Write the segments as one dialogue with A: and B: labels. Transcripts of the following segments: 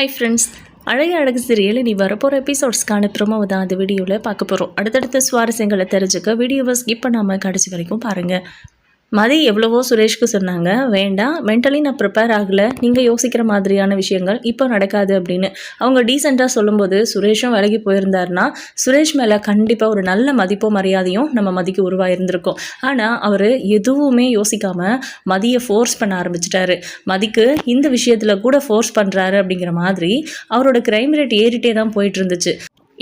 A: Hi friends, அழகு அழகு serial நீ வரப்போகிற எபிசோட்ஸ்க்கான ப்ரோமோவை தான் அந்த வீடியோவில் பார்க்க போகிறோம். அடுத்தடுத்த சுவாரஸ்யங்களை தெரிஞ்சுக்க வீடியோவை ஸ்கிப் பண்ணாமல் கடைசி வரைக்கும் பாருங்கள். மதி எவ்வளவோ சுரேஷ்க்கு சொன்னாங்க, வேண்டாம் மென்டலி நான் ப்ரிப்பேர் ஆகலை, நீங்கள் யோசிக்கிற மாதிரியான விஷயங்கள் இப்போ நடக்காது அப்படின்னு. அவங்க டீசெண்டாக சொல்லும்போது சுரேஷும் விலகி போயிருந்தாருன்னா சுரேஷ் மேலே கண்டிப்பாக ஒரு நல்ல மதிப்போ மரியாதையும் நம்ம மதிக்கு உருவாயிருந்திருக்கும். ஆனால் அவர் எதுவுமே யோசிக்காமல் மதியை ஃபோர்ஸ் பண்ண ஆரம்பிச்சிட்டாரு. மதிக்கு இந்த விஷயத்தில் கூட ஃபோர்ஸ் பண்ணுறாரு அப்படிங்கிற மாதிரி அவரோட கிரைம் ரேட் ஏறிட்டே தான் போயிட்டு இருந்துச்சு.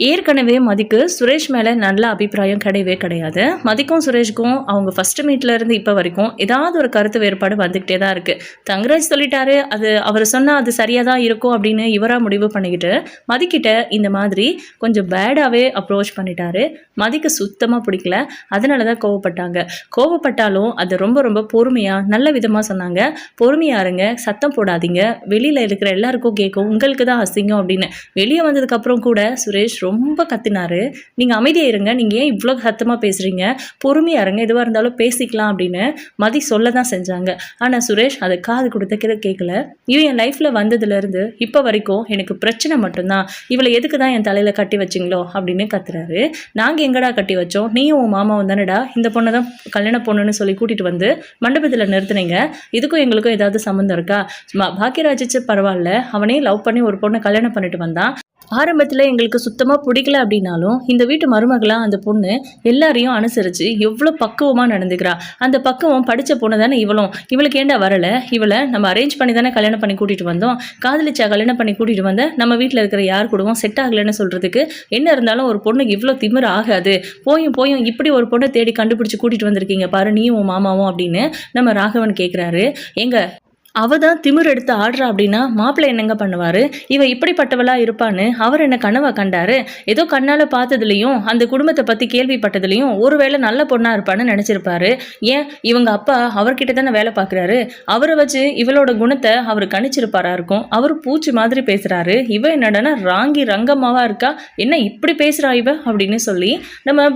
A: ஏற்கனவே மதிக்கு சுரேஷ் மேலே நல்ல அபிப்பிராயம் கிடையவே கிடையாது. மதிக்கும் சுரேஷ்க்கும் அவங்க ஃபஸ்ட்டு மீட்லேருந்து இப்போ வரைக்கும் ஏதாவது ஒரு கருத்து வேறுபாடு வந்துக்கிட்டே தான் இருக்குது. தங்கராஜ் சொல்லிட்டாரு, அது அவர் சொன்னால் அது சரியாக தான் இருக்கும் அப்படின்னு இவராக முடிவு பண்ணிக்கிட்டு மதிக்கிட்ட இந்த மாதிரி கொஞ்சம் பேடாகவே அப்ரோச் பண்ணிட்டாரு. மதிக்கு சுத்தமாக பிடிக்கல, அதனால தான் கோவப்பட்டாங்க. கோவப்பட்டாலும் அதை ரொம்ப ரொம்ப பொறுமையாக நல்ல விதமாக சொன்னாங்க. பொறுமையாக இருங்க, சத்தம் போடாதீங்க, வெளியில் இருக்கிற எல்லாருக்கும் கேட்கும், உங்களுக்கு தான் அசிங்கம் அப்படின்னு. வெளியே வந்ததுக்கப்புறம் கூட சுரேஷ் ரொம்ப கத்தினாரு. நீங்கள் அமைதியாக இருங்க, நீங்கள் ஏன் இவ்வளோ சத்தமாக பேசுகிறீங்க, பொறுமையாக இருங்க, எதுவாக இருந்தாலும் பேசிக்கலாம் அப்படின்னு மதி சொல்ல தான் செஞ்சாங்க. ஆனால் சுரேஷ் அதை காது கொடுத்த கேட்கல. இவன் என் லைஃப்பில் வந்ததுலேருந்து இப்போ வரைக்கும் எனக்கு பிரச்சனை மட்டும்தான், இவளை எதுக்கு தான் என் தலையில் கட்டி வச்சிங்களோ அப்படின்னு கத்துறாரு. நாங்கள் எங்கடா கட்டி வச்சோம், நீயும் உன் மாமாவும் தானடா இந்த பொண்ணை தான் கல்யாண பொண்ணுன்னு சொல்லி கூட்டிகிட்டு வந்து மண்டபத்தில் நிறுத்துனீங்க, இதுக்கும் எங்களுக்கும் ஏதாவது சம்மந்தம் இருக்கா? பாக்கியராஜிச்சு பரவாயில்ல, அவனே லவ் பண்ணி ஒரு பொண்ணை கல்யாணம் பண்ணிட்டு வந்தான். ஆரம்பத்தில் எங்களுக்கு சுத்தமாக பிடிக்கல அப்படின்னாலும் இந்த வீட்டு மருமகளாக அந்த பொண்ணு எல்லாரையும் அனுசரித்து எவ்வளோ பக்குவமாக நடந்துக்கிறா. அந்த பக்குவம் படித்த பொண்ணு தானே இவளும். இவளுக்கு ஏண்டா வரலை? இவளை நம்ம அரேஞ்ச் பண்ணி தானே கல்யாணம் பண்ணி கூட்டிகிட்டு வந்தோம். காதலிச்சா கல்யாணம் பண்ணி கூட்டிகிட்டு வந்த நம்ம வீட்டில் இருக்கிற யார் கூடவும் செட் ஆகலைன்னு சொல்கிறதுக்கு என்ன இருந்தாலும் ஒரு பொண்ணுக்கு இவ்வளோ திமிர் ஆகாது. போயும் இப்படி ஒரு பொண்ணை தேடி கண்டுபிடிச்சி கூட்டிகிட்டு வந்திருக்கீங்க பாரு நீயும் உன் மாமாவும் அப்படின்னு நம்ம ராகவன் கேட்குறாரு. அவ தான் திமிர் எடுத்து ஆடுறா அப்படின்னா மாப்பிள்ளை என்னங்க பண்ணுவார்? இவ இப்படிப்பட்டவளா இருப்பான்னு அவர் என்ன கனவா கண்டாரு? ஏதோ கண்ணால் பார்த்ததுலையும் அந்த குடும்பத்தை பற்றி கேள்விப்பட்டதுலையும் ஒருவேளை நல்ல பொண்ணாக இருப்பான்னு நினச்சிருப்பாரு. ஏன் இவங்க அப்பா அவர்கிட்ட தானே வேலை பார்க்குறாரு, அவரை வச்சு இவளோட குணத்தை அவர் கணிச்சிருப்பாரா இருக்கும். அவர் பூச்சி மாதிரி பேசுகிறாரு, இவ என்னடனா ராங்கி ரங்கம்மாவா இருக்கா, என்ன இப்படி பேசுகிறா இவ அப்படின்னு சொல்லி நம்ம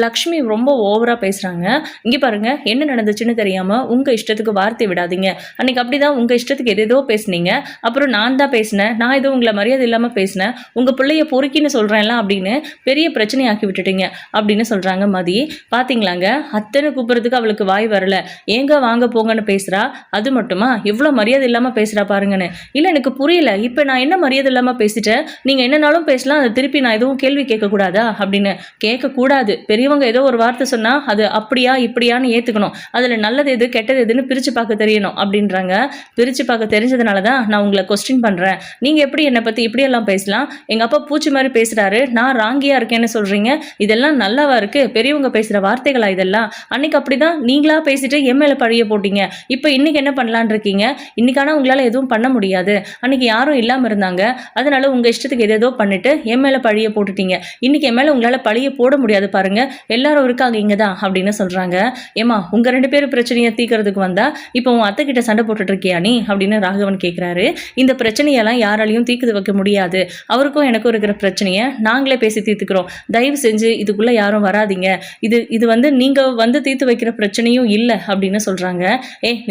A: லக்ஷ்மி ரொம்ப ஓவராக பேசுகிறாங்க. இங்கே பாருங்கள், என்ன நடந்துச்சுன்னு தெரியாமல் உங்கள் இஷ்டத்துக்கு வார்த்தை விடாதீங்க. அன்றைக்கி அப்படி தான் உங்கள் இஷ்டத்துக்கு எதேதோ பேசுனீங்க, அப்புறம் நான் தான் பேசினேன், நான் எதுவும் உங்களை மரியாதை இல்லாமல் பேசினேன், உங்கள் பிள்ளைய பொறுக்கின்னு சொல்கிறேன்லாம் அப்படின்னு பெரிய பிரச்சனையாக்கி விட்டுட்டீங்க அப்படின்னு சொல்கிறாங்க மதி. பார்த்தீங்களாங்க, அத்தனை கூப்பிட்றதுக்கு அவளுக்கு வாய் வரலை, ஏங்க வாங்க போங்கன்னு பேசுகிறா. அது மட்டுமா எவ்வளோ மரியாதை இல்லாமல் பேசுகிறா பாருங்கன்னு. இல்லை எனக்கு புரியல, இப்போ நான் என்ன மரியாதை இல்லாமல் பேசிட்டேன், நீங்கள் என்னன்னாலும் பேசலாம், அதை திருப்பி நான் எதுவும் கேள்வி கேட்கக்கூடாதா அப்படின்னு. கேட்கக்கூடாது, பெரியவங்க ஏதோ ஒரு வார்த்தை சொன்னால் அது அப்படியா இப்படியான்னு ஏற்றுக்கணும், அதில் நல்லது எது கெட்டது எதுன்னு பிரித்து பார்க்க தெரியணும் அப்படின்றாங்க. பிரித்து பார்க்க தெரிஞ்சதுனால தான் நான் உங்களை கொஸ்டின் பண்ணுறேன். நீங்கள் எப்படி என்னை பற்றி இப்படியெல்லாம் பேசலாம்? எங்கள் அப்பா பூச்சி மாதிரி பேசுகிறாரு, நான் ராங்கியாக இருக்கேன்னு சொல்கிறீங்க, இதெல்லாம் நல்லாவா இருக்குது? பெரியவங்க பேசுகிற வார்த்தைகளா இதெல்லாம்? அன்றைக்கி அப்படி தான் நீங்களாக பேசிட்டு என் மேலே பழிய போட்டீங்க, இப்போ இன்றைக்கி என்ன பண்ணலான் இருக்கீங்க? இன்றைக்கான உங்களால் எதுவும் பண்ண முடியாது, அன்றைக்கி யாரும் இல்லாமல் இருந்தாங்க, அதனால் உங்கள் இஷ்டத்துக்கு எதேதோ பண்ணிவிட்டு என் மேலே பழிய போட்டுட்டீங்க, இன்றைக்கி என் மேலே உங்களால் பழிய போட முடியாது பாருங்கள், எல்லாரும் இருக்காங்க இங்கே தான் அப்படின்னு சொல்கிறாங்க. ஏமா உங்கள் 2 பேரும் பிரச்சனையை தீர்க்கறதுக்கு வந்தா இப்போ உன் அத்தை கிட்ட சண்டை போட்டுட்டு இருக்கியா நீ அப்படின்னு ராகவன் கேட்குறாரு. இந்த பிரச்சனையெல்லாம் யாராலையும் தீர்த்து வைக்க முடியாது, அவருக்கும் எனக்கும் இருக்கிற பிரச்சனையை நாங்களே பேசி தீர்த்துக்கிறோம், தயவு செஞ்சு இதுக்குள்ளே யாரும் வராதிங்க, இது வந்து நீங்கள் வந்து தீர்த்து வைக்கிற பிரச்சனையும் இல்லை அப்படின்னு சொல்கிறாங்க.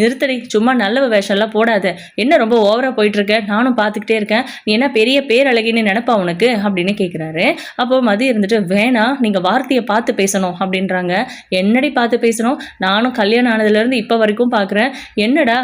A: நிறுத்தடி, சும்மா நல்ல வேஷம்லாம் போடாத, என்ன ரொம்ப ஓவராக போயிட்டுருக்க, நானும் பார்த்துக்கிட்டே இருக்கேன், நீ என்ன பெரிய பேரழகின்னு நினைப்பா உனக்கு அப்படின்னு கேட்குறாரு. அப்போ மதி இருந்துட்டு, வேணாம் நீங்கள் வார்த்தையை பார்த்து பேசணும் அப்படின்றாங்க. என்னடி பார்த்து பேசணும், நானும் கல்யாணம் ஆனதுலேருந்து இப்போ வரைக்கும் பார்க்குறேன், என்னடா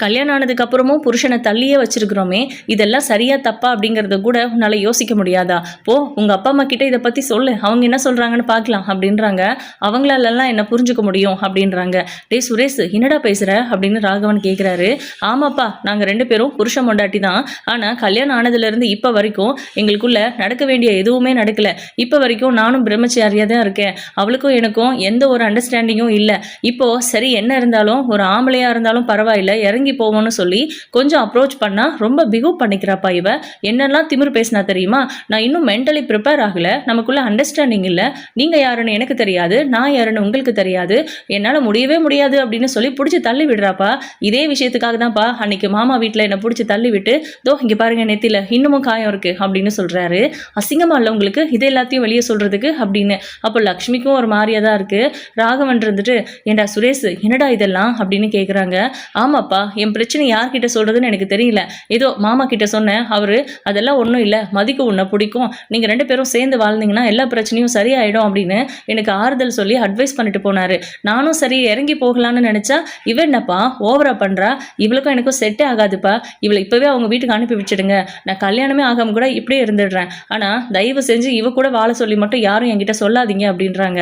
A: கல்யாணம் ஆனதுக்கு அப்புறமும் புருஷனை தள்ளியே வச்சிருக்கிறோமே, இதெல்லாம் சரியா தப்பா அப்படிங்கிறத கூட உன்னால் யோசிக்க முடியாதா? போ உங்கள் அப்பா அம்மா கிட்ட இதை பற்றி சொல்லு, அவங்க என்ன சொல்கிறாங்கன்னு பார்க்கலாம் அப்படின்றாங்க. அவங்களாலெல்லாம் என்ன புரிஞ்சுக்க முடியும் அப்படின்றாங்க. டே சுரேஷ் என்னடா பேசுகிற அப்படின்னு ராகவன் கேட்குறாரு. ஆமாப்பா, நாங்கள் 2 பேரும் புருஷன் மொண்டாட்டி தான், ஆனால் கல்யாணம் ஆனதுலேருந்து இப்போ வரைக்கும் எங்களுக்குள்ள நடக்க வேண்டிய எதுவுமே நடக்கலை, இப்போ வரைக்கும் நானும் பிரம்மச்சாரியாக தான் இருக்கேன், அவளுக்கும் எனக்கும் எந்த ஒரு அண்டர்ஸ்டாண்டிங்கும் இல்லை. இப்போது சரி என்ன இருந்தாலும் ஒரு ஆம்பளையாக இருந்தாலும் பரவாயில்லை, இறங்கி போவோம்னு சொல்லி கொஞ்சம் அப்ரோச் பண்ணால் ரொம்ப பிகூவ் பண்ணிக்கிறாப்பா இவ, என்னெல்லாம் திமிர் பேசினா தெரியுமா, நான் இன்னும் மென்டலி ப்ரிப்பேர் ஆகலை, நமக்குள்ள அண்டர்ஸ்டாண்டிங் இல்லை, நீங்கள் யாருன்னு எனக்கு தெரியாது, நான் யாருன்னு உங்களுக்கு தெரியாது, என்னால் முடியவே முடியாது அப்படின்னு சொல்லி பிடிச்சி தள்ளி விடுறாப்பா. இதே விஷயத்துக்காக தான்ப்பா அன்றைக்கி மாமா வீட்டில் என்னை பிடிச்சி தள்ளி விட்டு தோ இங்கே பாருங்கள் நெத்தியில் இன்னமும் காயம் இருக்குது அப்படின்னு சொல்கிறாரு. அசிங்கமாக இல்லை உங்களுக்கு இது எல்லாத்தையும் வெளியே சொல்கிறதுக்கு அப்படின்னு. அப்போ லக்ஷ்மிக்கும் ஒரு மாதிரியாக தான் இருக்குது. ராகவன் இருந்துட்டு, ஏண்டா சுரேஷ் என்னடா இதெல்லாம் அப்படின்னு கேட்குறாங்க. ஆமாப்பா என் பிரச்சனை யார்கிட்ட சொல்கிறதுன்னு எனக்கு தெரியல. ஏதோ மாமா கிட்ட சொன்னேன். அவர் அதெல்லாம் ஒன்றும் இல்லை, மதிக்கு உன்னை பிடிக்கும், நீங்கள் 2 பேரும் சேர்ந்து வாழ்ந்தீங்கன்னா எல்லா பிரச்சனையும் சரியாயிடும் அப்படின்னு எனக்கு ஆறுதல் சொல்லி அட்வைஸ் பண்ணிட்டு போனார். நானும் சரி இறங்கி போகலான்னு நினச்சா இவன் என்னப்பா ஓவரா பண்ணுறா, இவளுக்கும் எனக்கும் செட்டே ஆகாதுப்பா, இவளை இப்போவே அவங்க வீட்டுக்கு அனுப்பி வச்சுடுங்க, நான் கல்யாணமே ஆகாமல் கூட இப்படியே இருந்துடுறேன், ஆனால் தயவு செஞ்சு இவ கூட வாழ சொல்லி மட்டும் யாரும் என்கிட்ட சொல்லாதீங்க அப்படின்றாங்க.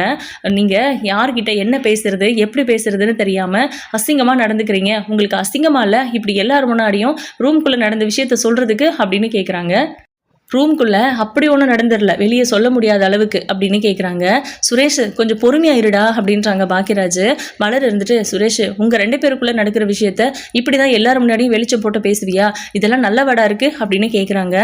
A: நீங்கள் யார்கிட்ட என்ன பேசுறது எப்படி பேசுறதுன்னு தெரியாமல் அசிங்கமாக நடந்துக்கிறீங்க, உங்களுக்கு அசிங்கமாக இல்லை இப்படி எல்லார் முன்னாடியும் ரூம்குள்ளே நடந்த விஷயத்த சொல்கிறதுக்கு அப்படின்னு கேட்குறாங்க. ரூம்குள்ளே அப்படி ஒன்றும் நடந்துடல, வெளியே சொல்ல முடியாத அளவுக்கு அப்படின்னு கேட்குறாங்க. சுரேஷ் கொஞ்சம் பொறுமையாக இருடா அப்படின்றாங்க பாக்கியராஜ். மலர் இருந்துட்டு சுரேஷ் உங்கள் 2 பேருக்குள்ளே நடக்கிற விஷயத்த இப்படி தான் எல்லாரும் முன்னாடியும் வெளிச்சம் போட்டு பேசுவியா, இதெல்லாம் நல்ல வடா இருக்குது அப்படின்னு கேட்குறாங்க.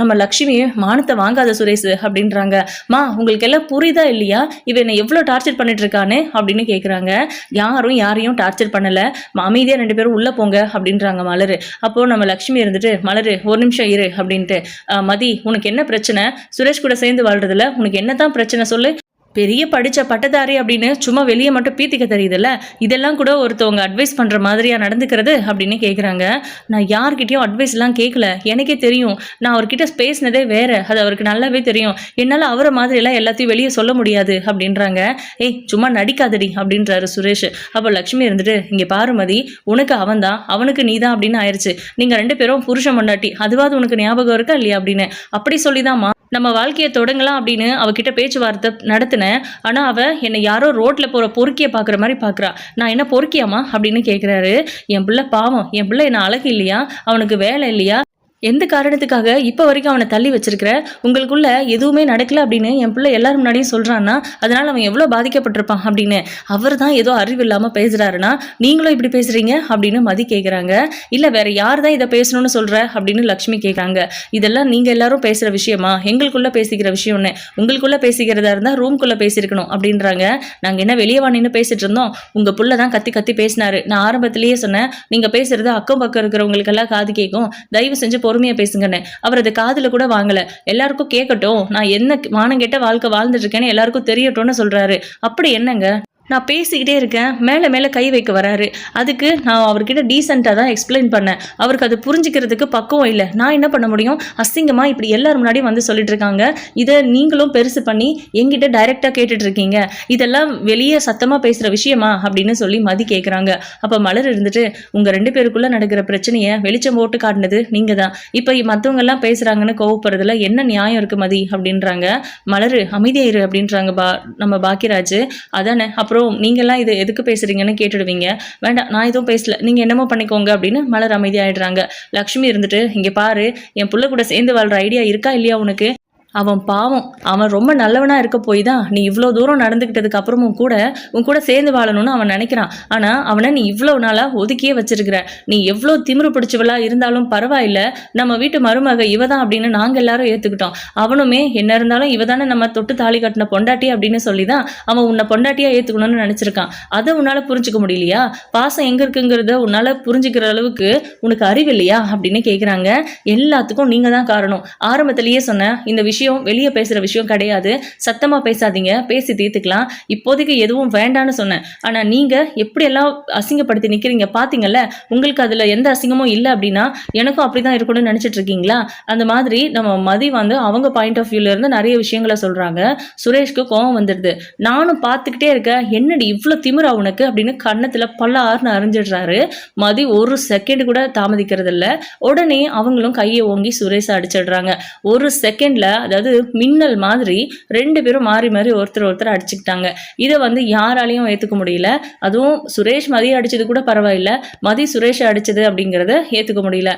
A: நம்ம லக்ஷ்மி மானத்தை வாங்காத சுரேஷ் அப்படின்றாங்க. மா உங்களுக்கு எல்லாம் புரியுதா இல்லையா, இவன் என்னை எவ்வளோ டார்ச்சர் பண்ணிட்டு இருக்கானே அப்படின்னு கேட்குறாங்க. யாரும் யாரையும் டார்ச்சர் பண்ணலை, அமைதியாக 2 பேரும் உள்ளே போங்க அப்படின்றாங்க மலர். அப்போது நம்ம லக்ஷ்மி இருந்துட்டு மலர் ஒரு நிமிஷம் இரு அப்படின்ட்டு, மதி உனக்கு என்ன பிரச்சனை, சுரேஷ் கூட சேர்ந்து வாழ்றதுல உனக்கு என்ன தான் பிரச்சனை சொல்லு, பெரிய படித்த பட்டதாரி அப்படின்னு சும்மா வெளியே மட்டும் பீத்திக்க தெரியுதுல்ல, இதெல்லாம் கூட ஒருத்தவங்க அட்வைஸ் பண்ணுற மாதிரியாக நடந்துக்கிறது அப்படின்னு கேட்குறாங்க. நான் யார்கிட்டையும் அட்வைஸ்லாம் கேட்கல, எனக்கே தெரியும், நான் அவர்கிட்ட பேசினதே வேறு, அது அவருக்கு நல்லாவே தெரியும், என்னால் அவரை மாதிரியெல்லாம் எல்லாத்தையும் வெளியே சொல்ல முடியாது அப்படின்றாங்க. ஏய் சும்மா நடிக்காதடி அப்படின்றாரு சுரேஷ். அப்போ லக்ஷ்மி இருந்துட்டு இங்கே பாருமதி, உனக்கு அவன் தான் அவனுக்கு நீ தான் அப்படின்னு ஆயிடுச்சு, நீங்கள் 2 பேரும் புருஷன் பொண்டாட்டி, அதுவாது உனக்கு ஞாபகம் இருக்கா இல்லையா அப்படின்னு அப்படி சொல்லிதாம்மா நம்ம வாழ்க்கையை தொடங்கலாம் அப்படின்னு அவகிட்ட பேச்சுவார்த்தை நடத்தினேன். ஆனால் அவள் என்னை யாரோ ரோட்டில் போகிற பொறுக்கியை பார்க்குற மாதிரி பார்க்குறா, நான் என்ன பொறுக்கியாமா அப்படின்னு கேட்குறாரு. என் பிள்ளை பாவம், என் பிள்ளை என்ன அழகு இல்லையா, அவனுக்கு வேலை இல்லையா, எந்த காரணத்துக்காக இப்போ வரைக்கும் அவனை தள்ளி வச்சிருக்கிற, உங்களுக்குள்ள எதுவுமே நடக்கல அப்படின்னு என் பிள்ளை எல்லாரும் முன்னாடியும் சொல்கிறான்னா அதனால் அவன் எவ்வளோ பாதிக்கப்பட்டிருப்பான் அப்படின்னு. அவர் தான் ஏதோ அறிவு இல்லாமல் பேசுகிறாருன்னா நீங்களும் இப்படி பேசுகிறீங்க அப்படின்னு மதி கேட்குறாங்க. இல்லை வேற யார் தான் இதை பேசணும்னு சொல்கிற அப்படின்னு லக்ஷ்மி கேட்குறாங்க. இதெல்லாம் நீங்கள் எல்லாரும் பேசுகிற விஷயமா, எங்களுக்குள்ளே பேசிக்கிற விஷயம்னு, உங்களுக்குள்ளே பேசிக்கிறதா இருந்தால் ரூம்குள்ளே பேசியிருக்கணும் அப்படின்றாங்க. நாங்கள் என்ன வெளியே வாணின்னு பேசிகிட்டு இருந்தோம், உங்கள் புள்ள தான் கத்தி கத்தி பேசினாரு, நான் ஆரம்பத்திலேயே சொன்னேன் நீங்கள் பேசுகிறது அக்கம் பக்கம் இருக்கிறவங்களுக்கெல்லாம் காது கேட்கும், தயவு செஞ்சு பொறுமையா பேசுங்கன்னு. அவர் அது காதுல கூட வாங்கல, எல்லாருக்கும் கேட்கட்டும், நான் என்ன மானங்கெட்ட வாழ்க்கை வாழ்ந்துட்டு இருக்கேன்னு எல்லாருக்கும் தெரியட்டும்னு சொல்றாரு. அப்படி என்னங்க, நான் பேசிக்கிட்டே இருக்கேன், மேலே மேலே கை வைக்க வராரு, அதுக்கு நான் அவர்கிட்ட டீசெண்டாக தான் எக்ஸ்பிளைன் பண்ணேன், அவருக்கு அது புரிஞ்சுக்கிறதுக்கு பக்குவம் இல்லை, நான் என்ன பண்ண முடியும், அசிங்கமாக இப்படி எல்லாரும் முன்னாடியும் வந்து சொல்லிட்டு இருக்காங்க, இதை நீங்களும் பெருசு பண்ணி எங்கிட்ட டைரெக்டாக கேட்டுட்டு இருக்கீங்க, இதெல்லாம் வெளியே சத்தமாக பேசுகிற விஷயமா அப்படின்னு சொல்லி மதி கேட்குறாங்க. அப்போ மலர் இருந்துட்டு உங்கள் 2 பேருக்குள்ளே நடக்கிற பிரச்சனையை வெளிச்சம் போட்டு காட்டினது நீங்கள் தான், இப்போ மற்றவங்கெல்லாம் பேசுகிறாங்கன்னு கோவப்படுறதுல என்ன நியாயம் இருக்குது மதி அப்படின்றாங்க. மலர் அமைதியாயிரு அப்படின்றாங்க நம்ம பாக்கியராஜ். அதானே அப்புறம் நீங்கள்லாம் இது எதுக்கு பேசுறீங்கன்னு கேட்டுடுவீங்க, வேண்டாம் நான் எதுவும் பேசல, நீங்கள் என்னமோ பண்ணிக்கோங்க அப்படின்னு மலர் அமைதியாயிடுறாங்க. லக்ஷ்மி இருந்துட்டு இங்கே பாரு, என் புள்ள கூட சேர்ந்து வாழ்கிற ஐடியா இருக்கா இல்லையா உனக்கு, அவன் பாவம், அவன் ரொம்ப நல்லவனாக இருக்க போய் தான் நீ இவ்வளோ தூரம் நடந்துக்கிட்டதுக்கு அப்புறமும் கூட உன் கூட சேர்ந்து வாழணும்னு அவன் நினைக்கிறான், ஆனால் அவனை நீ இவ்வளோ நாளாக ஒதுக்கியே வச்சிருக்கிற, நீ எவ்வளோ திமிரு பிடிச்சவளா இருந்தாலும் பரவாயில்ல, நம்ம வீட்டு மருமக இவ தான் அப்படின்னு நாங்கள் எல்லாரும் ஏற்றுக்கிட்டோம், அவனுமே என்ன இருந்தாலும் இவ தானே நம்ம தொட்டு தாலி கட்டின பொண்டாட்டி அப்படின்னு சொல்லி தான் அவன் உன்னை பொண்டாட்டியாக ஏற்றுக்கணும்னு நினச்சிருக்கான், அதை உன்னால் புரிஞ்சுக்க முடியலையா, பாசம் எங்கே இருக்குங்கிறத உன்னால் புரிஞ்சுக்கிற அளவுக்கு உனக்கு அறிவு இல்லையா அப்படின்னு கேட்குறாங்க. எல்லாத்துக்கும் நீங்கள் தான் காரணம், ஆரம்பத்திலேயே சொன்னேன் இந்த விஷயம் வெளியே பேசுற விஷயம் கிடையாது, சத்தமா பேசாதீங்க, பேசி தீர்த்துக்கலாம், இப்போதைக்கு எதுவும் வேண்டான்னு சொன்னேன், ஆனா நீங்க எப்படி எல்லாம் அசிங்கப்படுத்தி நிக்கிறீங்க பாத்தீங்கல்ல, உங்களுக்கு அதுல எந்த அசிங்கமும் இல்லை அப்படின்னா எனக்கும் அப்படிதான் இருக்கணும்னு நினைச்சிட்டு இருக்கீங்களா, அந்த மாதிரி நம்ம மதி வந்து அவங்க பாயிண்ட் ஆஃப் வியூல இருந்து நிறைய விஷயங்களை சொல்றாங்க. சுரேஷ்க்கு கோவம் வந்துடுது, நானும் பார்த்துக்கிட்டே இருக்கேன், என்னடி இவ்வளோ திமிரா உனக்கு அப்படின்னு கன்னத்துல பல்லாறுன்னு அறிஞ்சிடுறாரு. மதி ஒரு செகண்ட் கூட தாமதிக்கிறது இல்லை, உடனே அவங்களும் கையை ஓங்கி சுரேஷை அடிச்சிடுறாங்க. ஒரு செகண்ட்ல அதாவது மின்னல் மாதிரி 2 பேரும் மாறி மாறி ஒருத்தர் அடிச்சுக்கிட்டாங்க. இதை வந்து யாராலையும் ஏற்றுக்க முடியல, அதுவும் சுரேஷ் மதியை அடிச்சது கூட பரவாயில்ல, மதி சுரேஷை அடிச்சது அப்படிங்கிறத ஏற்றுக்க முடியல.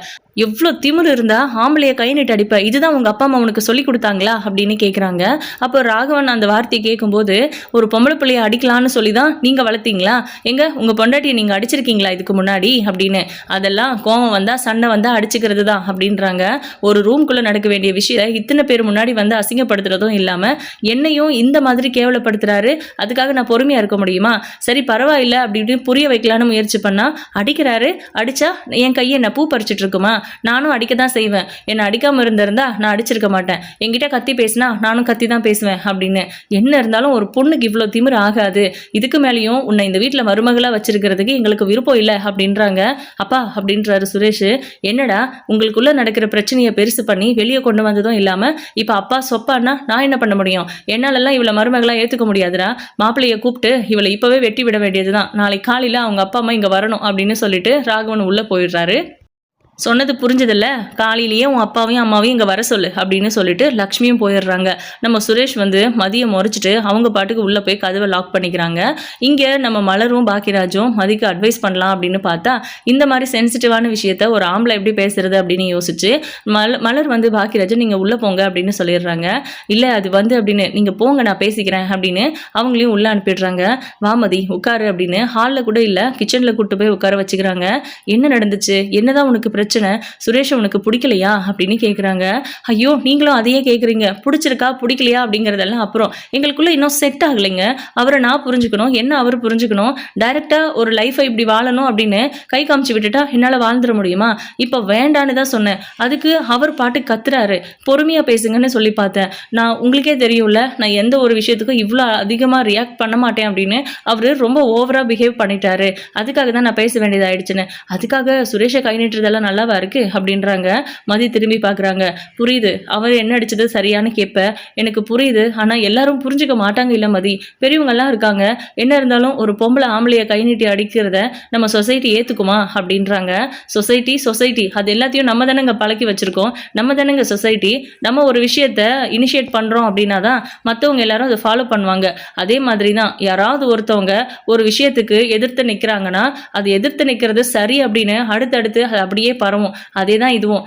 A: எவ்வளோ திமிரு இருந்தா ஆம்பளைய கை நீட்டு அடிப்ப, இதுதான் உங்க அப்பா அம்மா உனக்கு சொல்லி கொடுத்தாங்களா அப்படின்னு கேட்குறாங்க. அப்போ ராகவன் அந்த வார்த்தையை கேட்கும்போது ஒரு பொம்பளை பிள்ளைய அடிக்கலான்னு சொல்லி தான் நீங்க வளர்த்தீங்களா, எங்க உங்க பொண்டாட்டியை நீங்க அடிச்சிருக்கீங்களா இதுக்கு முன்னாடி அப்படின்னு, அதெல்லாம் கோவம் வந்தா சண்டை வந்தா அடிச்சுக்கிறது தான் அப்படின்றாங்க. ஒரு ரூம்குள்ள நடக்க வேண்டிய விஷயம் இத்தனை பேர் முன்னாடி முன்னாடி வந்து அசிங்கப்படுத்துறதும் இல்லாமல் என்னையும் இந்த மாதிரி கேவலப்படுத்துறாரு. அதுக்காக நான் பொறுமையாக இருக்க முடியுமா? சரி பரவாயில்ல அப்படி இப்படின்னு புரிய வைக்கலான்னு முயற்சி பண்ணால் அடிக்கிறாரு. அடித்தா என் கையை என்ன பூ பறிச்சிட்டு இருக்குமா? நானும் அடிக்க தான் செய்வேன். என்னை அடிக்காமல் இருந்திருந்தா நான் அடிச்சிருக்க மாட்டேன். என்கிட்ட கத்தி பேசினா நானும் கத்தி தான் பேசுவேன் அப்படின்னு. என்ன இருந்தாலும் ஒரு பொண்ணுக்கு இவ்வளோ திமிரு ஆகாது. இதுக்கு மேலேயும் உன்னை இந்த வீட்டில் மருமகளாக வச்சிருக்கிறதுக்கு எங்களுக்கு விருப்பம் இல்லை அப்படின்றாங்க. அப்பா அப்படின்றாரு சுரேஷ். என்னடா உங்களுக்குள்ளே நடக்கிற பிரச்சனையை பெருசு பண்ணி வெளியே கொண்டு வந்ததும் இல்லாமல் இப்போ அப்பா சொப்பான்னா நான் என்ன பண்ண முடியும்? என்னாலெல்லாம் இவளை மருமகளாக ஏற்றுக்க முடியாதுடா. மாப்பிள்ளையை கூப்பிட்டு இவளை இப்போவே வெட்டி விட வேண்டியதுதான். நாளைக்கு காலையில் அவங்க அப்பா அம்மா இங்கே வரணும் அப்படின்னு சொல்லிட்டு ராகவன் உள்ளே போயிடுறாரு. சொன்னது புரிஞ்சதில்ல, காலையிலேயே உன் அப்பாவையும் அம்மாவையும் இங்கே வர சொல்லு அப்படின்னு சொல்லிட்டு லக்ஷ்மியும் போயிடுறாங்க. நம்ம சுரேஷ் வந்து மதியை முறைச்சிட்டு அவங்க பாட்டுக்கு உள்ளே போய் கதவை லாக் பண்ணிக்கிறாங்க. இங்கே நம்ம மலரும் பாக்கியராஜும் மதிக்கு அட்வைஸ் பண்ணலாம் அப்படின்னு பார்த்தா இந்த மாதிரி சென்சிட்டிவான விஷயத்த ஒரு ஆம்பளை எப்படி பேசுறது அப்படின்னு யோசிச்சு மலர் வந்து பாக்கியராஜன் நீங்கள் உள்ளே போங்க அப்படின்னு சொல்லிடுறாங்க. இல்லை அது வந்து அப்படின்னு நீங்கள் போங்க நான் பேசிக்கிறேன் அப்படின்னு அவங்களையும் உள்ளே அனுப்பிடுறாங்க. வாமதி உட்காரு அப்படின்னு ஹாலில் கூட இல்லை கிச்சனில் கூப்பிட்டு போய் உட்கார வச்சுக்கிறாங்க. என்ன நடந்துச்சு? என்னதான் உனக்கு பிரச்சனை? சுரேஷ் உனக்கு பிடிக்கலையா அப்படின்னு கேட்குறாங்க. ஐயோ நீங்களும் அதையே கேட்குறீங்க. பிடிச்சிருக்கா பிடிக்கலையா அப்படிங்கிறதெல்லாம் அப்புறம் எங்களுக்குள்ளே இன்னும் செட் ஆகலைங்க. அவரை நான் புரிஞ்சுக்கணும், என்ன அவர் புரிஞ்சுக்கணும். டைரெக்டாக ஒரு லைஃப்பை இப்படி வாழணும் அப்படின்னு கை காமிச்சு விட்டுட்டா என்னால் வாழ்ந்துட முடியுமா? இப்போ வேண்டான்னு தான் சொன்னேன். அதுக்கு அவர் பாட்டு கத்துறாரு. பொறுமையாக பேசுங்கன்னு சொல்லி பார்த்தேன். நான் உங்களுக்கே தெரியும்ல நான் எந்த ஒரு விஷயத்துக்கும் இவ்வளோ அதிகமாக ரியாக்ட் பண்ண மாட்டேன் அப்படின்னு அவர் ரொம்ப ஓவராக பிஹேவ் பண்ணிட்டாரு. அதுக்காக தான் நான் பேச வேண்டியதாகிடுச்சுன்னு. அதுக்காக சுரேஷை கை நீட்டுறதெல்லாம் நல்லாவா இருக்கு அப்படின்றாங்க. மதி திரும்பி பார்க்குறாங்க. புரியுது அவர் என்ன அடிச்சது சரியானு கேட்ப எனக்கு புரியுது. ஆனால் எல்லாரும் புரிஞ்சுக்க மாட்டாங்க. இல்லை மதி, பெரியவங்கெல்லாம் இருக்காங்க. என்ன இருந்தாலும் ஒரு பொம்பளை ஆம்பளையை கை நீட்டி அடிக்கிறத நம்ம சொசைட்டி ஏற்றுக்குமா அப்படின்றாங்க. சொசைட்டி அது எல்லாத்தையும் நம்ம தானேங்க பழக்கி வச்சுருக்கோம். நம்ம தானேங்க சொசைட்டி. நம்ம ஒரு விஷயத்த இனிஷியேட் பண்ணுறோம் அப்படின்னா தான் மற்றவங்க எல்லாரும் அதை ஃபாலோ பண்ணுவாங்க. அதே மாதிரி தான் யாராவது ஒருத்தவங்க ஒரு விஷயத்துக்கு எதிர்த்து நிற்கிறாங்கன்னா அது எதிர்த்து நிற்கிறது சரி அப்படின்னு அடுத்தடுத்து அப்படியே பரவும். அதே தான் இதுவும்.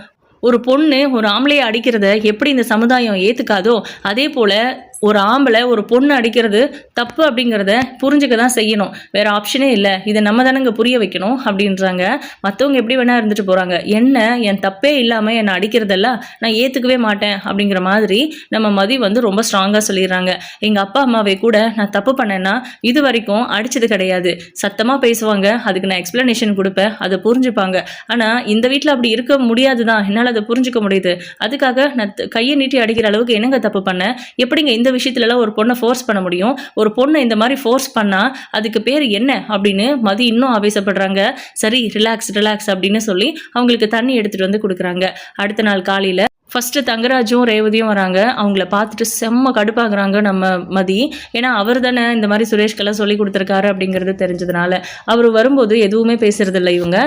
A: ஒரு பொண்ணு ஒரு ஆம்பளையை அடிக்கிறத எப்படி இந்த சமுதாயம் ஏற்றுக்காதோ அதே போல் ஒரு ஆம்பளை ஒரு பொண்ணு அடிக்கிறது தப்பு அப்படிங்கிறத புரிஞ்சுக்க தான் செய்யணும். வேறு ஆப்ஷனே இல்லை. இதை நம்ம தானங்க புரிய வைக்கணும் அப்படின்றாங்க. மற்றவங்க எப்படி வேணால் இருந்துட்டு போகிறாங்க. என்ன என் தப்பே இல்லாமல் என்னை அடிக்கிறதெல்லாம் நான் ஏற்றுக்கவே மாட்டேன் அப்படிங்கிற மாதிரி நம்ம மதி வந்து ரொம்ப ஸ்ட்ராங்காக சொல்லிடுறாங்க. எங்கள் அப்பா அம்மாவை கூட நான் தப்பு பண்ணேன்னா இது வரைக்கும் அடித்தது கிடையாது. சத்தமாக பேசுவாங்க. அதுக்கு நான் எக்ஸ்ப்ளனேஷன் கொடுப்பேன். அதை புரிஞ்சுப்பாங்க. ஆனால் இந்த வீட்டில் அப்படி இருக்க முடியாது தான். என்னால் அதை புரிஞ்சுக்க முடியுது. அதுக்காக நான் கையை நீட்டி அடிக்கிற அளவுக்கு என்னங்க தப்பு பண்ணேன்? எப்படிங்க இந்த விஷயத்துலலாம் ஒரு பொண்ணை ஃபோர்ஸ் பண்ண முடியும்? ஒரு பொண்ணை இந்த மாதிரி ஃபோர்ஸ் பண்ணால் அதுக்கு பேர் என்ன அப்படின்னு மதி இன்னும் ஆவேசப்படுறாங்க. சரி ரிலாக்ஸ் அப்படின்னு சொல்லி அவங்களுக்கு தண்ணி எடுத்துகிட்டு வந்து கொடுக்குறாங்க. அடுத்த நாள் காலையில் ஃபஸ்ட்டு தங்கராஜும் ரேவதியும் வராங்க. அவங்கள பார்த்துட்டு செம்ம கடுப்பாகிறாங்க நம்ம மதி. ஏன்னா அவர் தானே இந்த மாதிரி சுரேஷ்கெல்லாம் சொல்லி கொடுத்துருக்காரு அப்படிங்கிறது தெரிஞ்சதுனால அவர் வரும்போது எதுவுமே பேசுறதில்லை. இவங்க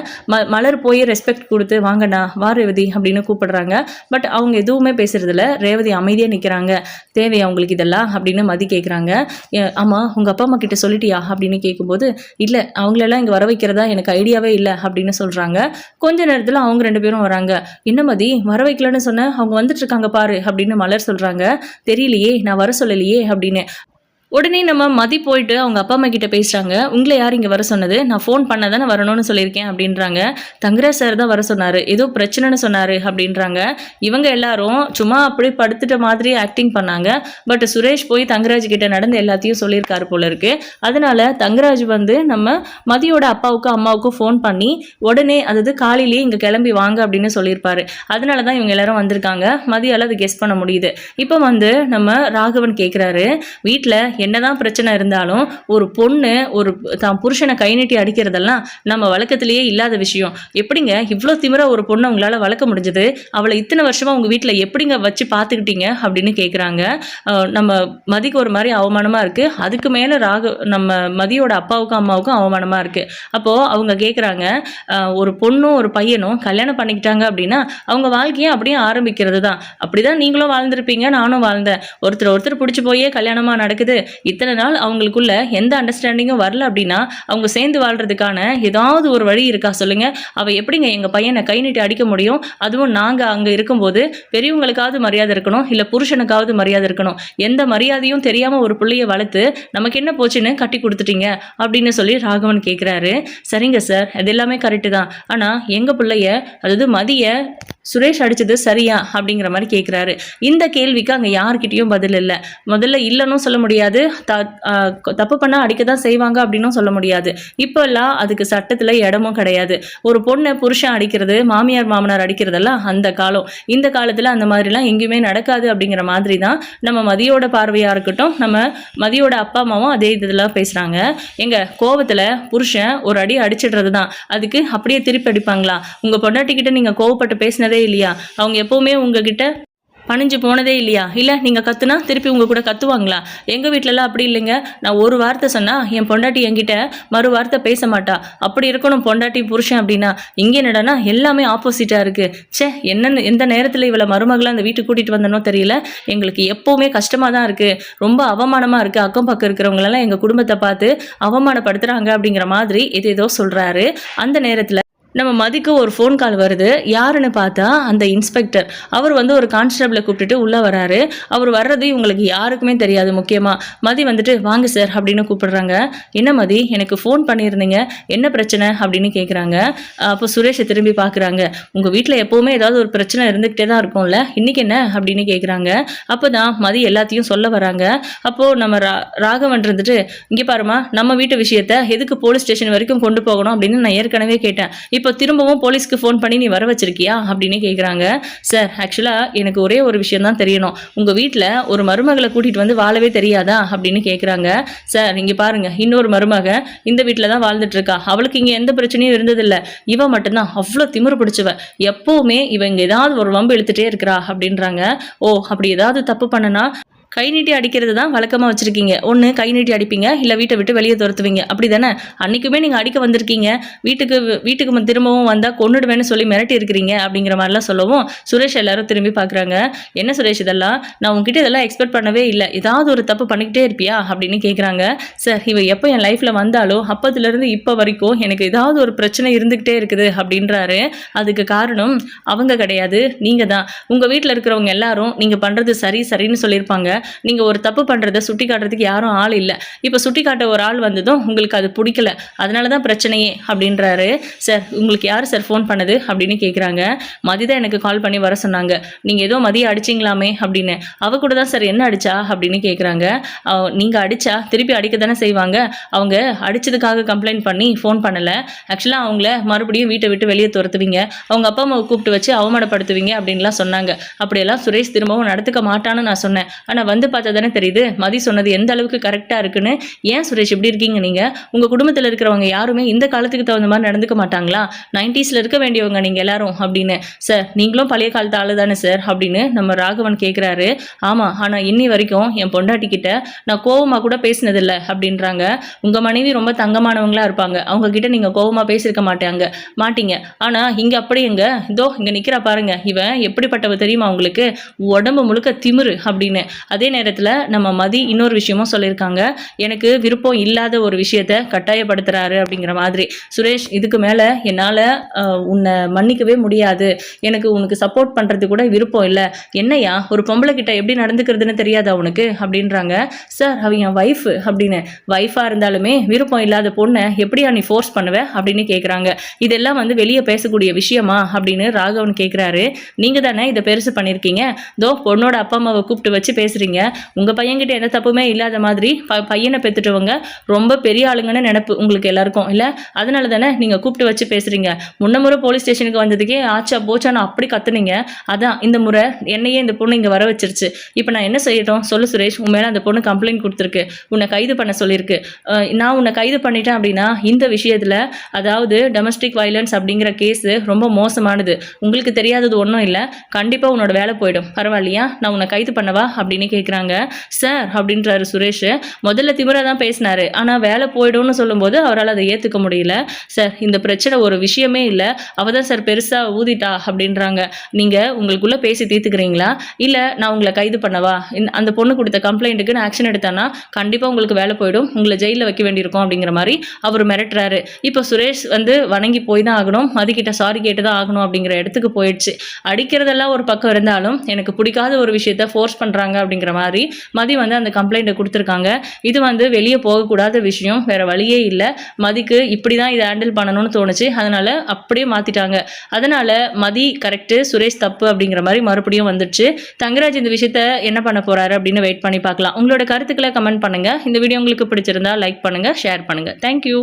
A: மலர் போய் ரெஸ்பெக்ட் கொடுத்து வாங்கண்ணா வா ரேவதி அப்படின்னு கூப்பிடுறாங்க. பட் அவங்க எதுவுமே பேசுறதில்ல. ரேவதி அமைதியாக நிற்கிறாங்க. தேவையா அவங்களுக்கு இதெல்லாம் அப்படின்னு மதி கேட்குறாங்க. ஆமாம் உங்கள் அப்பா அம்மா கிட்ட சொல்லிட்டியா அப்படின்னு கேட்கும்போது இல்லை அவங்களெல்லாம் இங்கே வர வைக்கிறதா எனக்கு ஐடியாவே இல்லை அப்படின்னு சொல்கிறாங்க. கொஞ்ச நேரத்தில் அவங்க 2 பேரும் வராங்க. என்ன மதி வர வைக்கலன்னு சொன்ன, அவங்க வந்துட்டு இருக்காங்க பாரு அப்படின்னு மலர் சொல்றாங்க. தெரியலையே நான் வர சொல்லலையே அப்படின்னு. உடனே நம்ம மதி போயிட்டு அவங்க அப்பா அம்மா கிட்ட பேசுகிறாங்க. உங்களை யார் இங்கே வர சொன்னது? நான் ஃபோன் பண்ண தானே வரணும்னு சொல்லியிருக்கேன் அப்படின்றாங்க. தங்கராஜ் சார் தான் வர சொன்னார், ஏதோ பிரச்சனைன்னு சொன்னார் அப்படின்றாங்க. இவங்க எல்லாரும் சும்மா அப்படியே படுத்துட்ட மாதிரி ஆக்டிங் பண்ணாங்க. பட் சுரேஷ் போய் தங்கராஜ் கிட்ட நடந்து எல்லாத்தையும் சொல்லியிருக்காரு போல இருக்கு. அதனால தங்கராஜ் வந்து நம்ம மதியோட அப்பாவுக்கும் அம்மாவுக்கும் ஃபோன் பண்ணி உடனே அதாவது காலையிலேயே இங்கே கிளம்பி வாங்க அப்படின்னு சொல்லியிருப்பாரு. அதனால தான் இவங்க எல்லாரும் வந்திருக்காங்க. மதியால் அதை கெஸ் பண்ண முடியுது. இப்போ வந்து நம்ம ராகவன் கேட்குறாரு, வீட்டில் என்னதான் பிரச்சனை இருந்தாலும் ஒரு பொண்ணு ஒரு தான் புருஷனை கை நீட்டி அடிக்கிறதெல்லாம் நம்ம வழக்கத்திலேயே இல்லாத விஷயம். எப்படிங்க இவ்வளோ திமிரா ஒரு பொண்ணை உங்களால் வளர்க்க முடிஞ்சது? அவளை இத்தனை வருஷமாக உங்கள் வீட்டில் எப்படிங்க வச்சு பார்த்துக்கிட்டீங்க அப்படின்னு கேட்குறாங்க. நம்ம மதிக்கு ஒரு மாதிரி அவமானமாக இருக்குது. அதுக்கு மேலே நம்ம மதியோட அப்பாவுக்கும் அம்மாவுக்கும் அவமானமாக இருக்குது. அப்போது அவங்க கேட்குறாங்க, ஒரு பொண்ணும் ஒரு பையனும் கல்யாணம் பண்ணிக்கிட்டாங்க அப்படின்னா அவங்க வாழ்க்கையை அப்படியே ஆரம்பிக்கிறது தான். அப்படி தான் நீங்களும் வாழ்ந்திருப்பீங்க, நானும் வாழ்ந்தேன். ஒருத்தர் பிடிச்சி போயே கல்யாணமாக நடக்குது. இத்தனை நாள் அவங்களுக்குள்ள எந்த அண்டர்ஸ்டாண்டிங்கும் வரல அப்படின்னா அவங்க சேர்ந்து வாழ்றதுக்கான ஏதாவது ஒரு வழி இருக்கா சொல்லுங்க. அவள் எப்படிங்க எங்கள் பையனை கை நீட்டி அடிக்க முடியும்? அதுவும் நாங்கள் அங்கே இருக்கும்போது பெரியவங்களுக்காவது மரியாதை இருக்கணும், இல்லை புருஷனுக்காவது மரியாதை இருக்கணும். எந்த மரியாதையும் தெரியாமல் ஒரு பிள்ளைய வளர்த்து நமக்கு என்ன போச்சுன்னு கட்டி கொடுத்துட்டீங்க அப்படின்னு சொல்லி ராகவன் கேட்குறாரு. சரிங்க சார், அது எல்லாமே கரெக்டு தான். ஆனால் எங்கள் பிள்ளைய, அதாவது மதிய சுரேஷ் அடிச்சது சரியா அப்படிங்கிற மாதிரி கேட்குறாரு. இந்த கேள்விக்கு அங்கே யார்கிட்டையும் பதில் இல்லை. முதல்ல இல்லைன்னு சொல்ல முடியாது, தப்பு பண்ணால் அடிக்க தான் செய்வாங்க அப்படின்னும் சொல்ல முடியாது. இப்போல்லாம் அதுக்கு சட்டத்தில் இடமும் கிடையாது. ஒரு பொண்ணை புருஷன் அடிக்கிறது, மாமியார் மாமனார் அடிக்கிறதெல்லாம் அந்த காலம். இந்த காலத்தில் அந்த மாதிரிலாம் எங்கேயுமே நடக்காது அப்படிங்கிற மாதிரி தான் நம்ம மதியோட பார்வையாக இருக்கட்டும், நம்ம மதியோட அப்பா அம்மாவும் அதே இதெல்லாம் பேசுகிறாங்க. எங்கள் கோவத்தில் புருஷன் ஒரு அடி அடிச்சிடுறது தான், அதுக்கு அப்படியே திருப்பி அடிப்பாங்களா? உங்கள் பொண்டாட்டிக்கிட்ட நீங்கள் கோவப்பட்டு பேசினதே இல்லையா? அவங்க எப்பவுமே உங்ககிட்ட பணிஞ்சு போனதே இல்லையா? இல்லை நீங்கள் கத்துனா திருப்பி உங்கள் கூட கத்துவாங்களா? எங்கள் வீட்டிலலாம் அப்படி இல்லைங்க. நான் ஒரு வார்த்தை சொன்னால் என் பொண்டாட்டி என்கிட்ட மறு வார்த்தை பேச மாட்டா. அப்படி இருக்கணும் பொண்டாட்டி புருஷன் அப்படின்னா. இங்கே என்னடானா எல்லாமே ஆப்போசிட்டாக இருக்குது. சே, என்னென்னு எந்த நேரத்தில் இவளை மருமகளை அந்த வீட்டுக்கு கூட்டிகிட்டு வந்தனோ தெரியல. எங்களுக்கு எப்போவுமே கஷ்டமாக தான் இருக்குது, ரொம்ப அவமானமாக இருக்குது. அக்கம் பக்கம் இருக்கிறவங்களெல்லாம் எங்கள் குடும்பத்தை பார்த்து அவமானப்படுத்துகிறாங்க அப்படிங்கிற மாதிரி ஏதேதோ சொல்கிறாரு. அந்த நேரத்தில் நம்ம மதிக்கு ஒரு ஃபோன் கால் வருது. யாருன்னு பார்த்தா அந்த இன்ஸ்பெக்டர். அவர் வந்து ஒரு கான்ஸ்டபிளை கூப்பிட்டுட்டு உள்ளே வராரு. அவர் வர்றது இவங்களுக்கு யாருக்குமே தெரியாது. முக்கியமாக மதி வந்துட்டு வாங்க சார் அப்படின்னு கூப்பிடுறாங்க. என்ன மதி, எனக்கு ஃபோன் பண்ணியிருந்தீங்க, என்ன பிரச்சனை அப்படின்னு கேட்குறாங்க. அப்போ சுரேஷை திரும்பி பார்க்குறாங்க. உங்கள் வீட்டில் எப்போவுமே ஏதாவது ஒரு பிரச்சனை இருந்துக்கிட்டே தான் இருக்கும்ல, இன்றைக்கி என்ன அப்படின்னு கேட்குறாங்க. அப்போ தான் மதி எல்லாத்தையும் சொல்ல வராங்க. அப்போது நம்ம ராகவன் இருந்துட்டு, இங்கே பாருமா, நம்ம வீட்டு விஷயத்தை எதுக்கு போலீஸ் ஸ்டேஷன் வரைக்கும் கொண்டு போகணும் அப்படின்னு நான் ஏற்கனவே கேட்டேன். இப்போ திரும்பவும் போலீஸ்க்கு ஃபோன் பண்ணி நீ வர வச்சிருக்கியா அப்படின்னு கேட்குறாங்க. சார், ஆக்சுவலாக எனக்கு ஒரே ஒரு விஷயம் தான் தெரியணும். உங்கள் வீட்டில் ஒரு மருமகளை கூட்டிகிட்டு வந்து வாழவே தெரியாதா அப்படின்னு கேட்குறாங்க. சார், இங்கே பாருங்கள், இன்னொரு மருமக இந்த வீட்டில் தான் வாழ்ந்துட்டுருக்கா. அவளுக்கு இங்கே எந்த பிரச்சனையும் இருந்ததில்லை. இவ மட்டும்தான் அவ்வளோ திமிரு பிடிச்சவ. எப்போவுமே இவங்க ஏதாவது ஒரு வம்பு இழுத்துட்டே இருக்கிறா அப்படின்றாங்க. ஓ, அப்படி ஏதாவது தப்பு பண்ணனா கை நீட்டி அடிக்கிறது தான் வழக்கமாக வச்சுருக்கீங்க. ஒன்று கை நீட்டி அடிப்பீங்க, இல்லை வீட்டை விட்டு வெளியே துரத்துவீங்க, அப்படி தானே? அன்றைக்குமே நீங்கள் அடிக்க வந்திருக்கீங்க. வீட்டுக்கு திரும்பவும் வந்தால் கொன்னுடுவேன்னு சொல்லி மிரட்டி இருக்கிறீங்க அப்படிங்கிற மாதிரிலாம் சொல்லவும் சுரேஷ் எல்லாரும் திரும்பி பார்க்குறாங்க. என்ன சுரேஷ் இதெல்லாம்? நான் உங்ககிட்ட இதெல்லாம் எக்ஸ்பெக்ட் பண்ணவே இல்லை. ஏதாவது ஒரு தப்பு பண்ணிக்கிட்டே இருப்பியா அப்படின்னு கேட்குறாங்க. சார், இவ எப்போ என் லைஃப்பில் வந்தாலோ அப்போதுலேருந்து இப்போ வரைக்கும் எனக்கு ஏதாவது ஒரு பிரச்சனை இருந்துக்கிட்டே இருக்குது அப்படின்றாரு. அதுக்கு காரணம் அவங்க கிடையாது, நீங்கள் தான். உங்கள் வீட்டில் இருக்கிறவங்க எல்லாரும் நீங்கள் பண்ணுறது சரின்னு சொல்லியிருப்பாங்க. நீங்கள் ஒரு தப்பு பண்ணுறதை சுட்டி காட்டுறதுக்கு யாரும் ஆள் இல்லை. இப்போ சுட்டி காட்ட ஒரு ஆள் வந்ததும் உங்களுக்கு அது பிடிக்கல, அதனால தான் பிரச்சனையே அப்படின்றாரு. சார், உங்களுக்கு யார் சார் ஃபோன் பண்ணது அப்படின்னு கேட்குறாங்க. மதி தான் எனக்கு கால் பண்ணி வர சொன்னாங்க. நீங்கள் ஏதோ மதியை அடிச்சிங்களாமே அப்படின்னு. அவ கூட தான் சார். என்ன அடிச்சா அப்படின்னு கேட்குறாங்க. நீங்கள் அடித்தா திருப்பி அடிக்க தானே செய்வாங்க. அவங்க அடித்ததுக்காக கம்ப்ளைண்ட் பண்ணி ஃபோன் பண்ணலை. ஆக்சுவலாக அவங்கள மறுபடியும் வீட்டை விட்டு வெளியே துரத்துவீங்க, அவங்க அப்பா அம்மாவை கூப்பிட்டு வச்சு அவமானப்படுத்துவீங்க அப்படின்லாம் சொன்னாங்க. அப்படியெல்லாம் சுரேஷ் திரும்பவும் நடத்துக்க மாட்டான்னு நான் சொன்னேன். ஆனால் வந்து பார்த்தா தானே தெரியுது மதி சொன்னது எந்த அளவுக்கு கரெக்டாக இருக்குன்னு. ஏன் சுரேஷ் இப்படி இருக்கீங்க? நீங்கள் உங்கள் குடும்பத்தில் இருக்கிறவங்க யாருமே இந்த காலத்துக்கு தகுந்த மாதிரி நடந்துக்க மாட்டாங்களா? 90s இருக்க வேண்டியவங்க நீங்கள் எல்லாரும் அப்படின்னு. சார், நீங்களும் பழைய காலத்து ஆளு தானே சார் அப்படின்னு நம்ம ராகவன் கேட்குறாரு. ஆமாம், ஆனால் இன்னி வரைக்கும் என் பொண்டாட்டிக்கிட்ட நான் கோவமாக கூட பேசினதில்லை அப்படின்றாங்க. உங்கள் மனைவி ரொம்ப தங்கமானவங்களா இருப்பாங்க, அவங்கக்கிட்ட நீங்கள் கோவமாக பேசியிருக்க மாட்டீங்க. ஆனால் இங்கே அப்படி எங்க இதோ இங்கே நிற்கிறா பாருங்க, இவன் எப்படிப்பட்டவ தெரியுமா உங்களுக்கு? உடம்பு முழுக்க திமிரு அப்படின்னு. அதே நேரத்தில் நம்ம மதி இன்னொரு விஷயமும் சொல்லியிருக்காங்க. எனக்கு விருப்பம் இல்லாத ஒரு விஷயத்த கட்டாயப்படுத்துறாரு அப்படிங்கிற மாதிரி. சுரேஷ், இதுக்கு மேலே என்னால் உன்னை மன்னிக்கவே முடியாது. எனக்கு உனக்கு சப்போர்ட் பண்ணுறது கூட விருப்பம் இல்லை. என்னையா, ஒரு பொம்பளை கிட்ட எப்படி நடந்துக்கிறதுன்னு தெரியாதா உனக்கு அப்படின்றாங்க. சார், அவ என் ஒய்ஃபு அப்படின்னு. ஒய்ஃபாக இருந்தாலுமே விருப்பம் இல்லாத பொண்ணை எப்படியா நீ ஃபோர்ஸ் பண்ணுவ அப்படின்னு கேட்குறாங்க. இதெல்லாம் வந்து வெளியே பேசக்கூடிய விஷயமா அப்படின்னு ராகவன் கேட்குறாரு. நீங்கள் தானே இதை பெருசு பண்ணியிருக்கீங்க. தோ பொண்ணோட அப்பா அம்மாவை கூப்பிட்டு வச்சு பேசுகிறீங்க. உங்கள் பையன்கிட்ட எந்த தப்புமே இல்லாத மாதிரி பையனை பெற்றுட்டவங்க ரொம்ப பெரிய ஆளுங்கன்னு நினைப்பு உங்களுக்கு எல்லாருக்கும் இல்லை? அதனால தானே நீங்கள் கூப்பிட்டு வச்சு பேசுகிறீங்க. முறை போலீஸ் ஸ்டேஷனுக்கு வந்ததுக்கே ஆச்சா போச்சான்னு அப்படி கத்துனீங்க. அதான் இந்த முறை என்னையே இந்த பொண்ணு இங்கே வர வச்சிருச்சு. இப்போ நான் என்ன செய்யட்டும் சொல்லு சுரேஷ்? உன் மேலே அந்த பொண்ணு கம்ப்ளைண்ட் கொடுத்துருக்கு, உன்னை கைது பண்ண சொல்லியிருக்கு. நான் உன்னை கைது பண்ணிட்டேன் அப்படின்னா இந்த விஷயத்தில், அதாவது டொமஸ்டிக் வயலன்ஸ் அப்படிங்கிற கேஸு ரொம்ப மோசமானது. உங்களுக்கு தெரியாதது ஒன்றும் இல்லை. கண்டிப்பாக உன்னோட வேலை போயிடும். பரவாயில்லையா? நான் உன்னை கைது பண்ணவா அப்படின்னு கேட்குறாங்க. சார் அப்படின்றாரு சுரேஷ். முதல்ல திமிரா தான் பேசினாரு. ஆனால் வேலை போயிடும்னு சொல்லும்போது அவரால் அதை ஏற்றுக்க முடியல. சார் இந்த பிரச்சனை ஒரு விஷயமே இல்லை, அவள் தான் சார் பெருசாக ஊதிட்டா அப்படின்றாங்க. நீங்கள் உங்களுக்குள்ளே பேசி தீர்த்துக்கிறீங்களா, இல்லை நான் உங்களை கைது பண்ணவா? அந்த பொண்ணு கொடுத்த கம்ப்ளைண்ட்டுக்கு நான் ஆக்ஷன் எடுத்தேன்னா கண்டிப்பாக உங்களுக்கு வேலை போயிடும், உங்களை ஜெயிலில் வைக்க வேண்டியிருக்கும் அப்படிங்கிற மாதிரி அவர் மிரட்டுறாரு. இப்போ சுரேஷ் வந்து வணங்கி போய் தான் ஆகணும், மதிக்கிட்ட சாரி கேட்டு தான் ஆகணும் அப்படிங்கிற இடத்துக்கு போயிடுச்சு. அடிக்கிறதெல்லாம் ஒரு பக்கம் இருந்தாலும் எனக்கு பிடிக்காத ஒரு விஷயத்த ஃபோர்ஸ் பண்ணுறாங்க அப்படிங்கிற மாதிரி மதி வந்து அந்த கம்ப்ளைண்ட்டை கொடுத்துருக்காங்க. இது வந்து வெளியே போகக்கூடாத விஷயம், வேற வழியே இல்லை. மதிக்கு இப்படி தான் இதை ஹேண்டில் பண்ணணும்னு தோணுச்சு, அதனால அப்படியே மாற்றிட்டாங்க. அதனால மதி கரெக்டு, சுரேஷ் தப்பு அப்படிங்கிற மாதிரி மறுபடியும் வந்துடுச்சு. தங்கராஜ் இந்த விஷயத்த என்ன பண்ண போறாரு அப்படின்னு வெயிட் பண்ணி பார்க்கலாம். உங்களோட கருத்துக்களை கமெண்ட் பண்ணுங்க. இந்த வீடியோ உங்களுக்கு பிடிச்சிருந்தா லைக் பண்ணுங்க, ஷேர் பண்ணுங்க. தேங்க்யூ.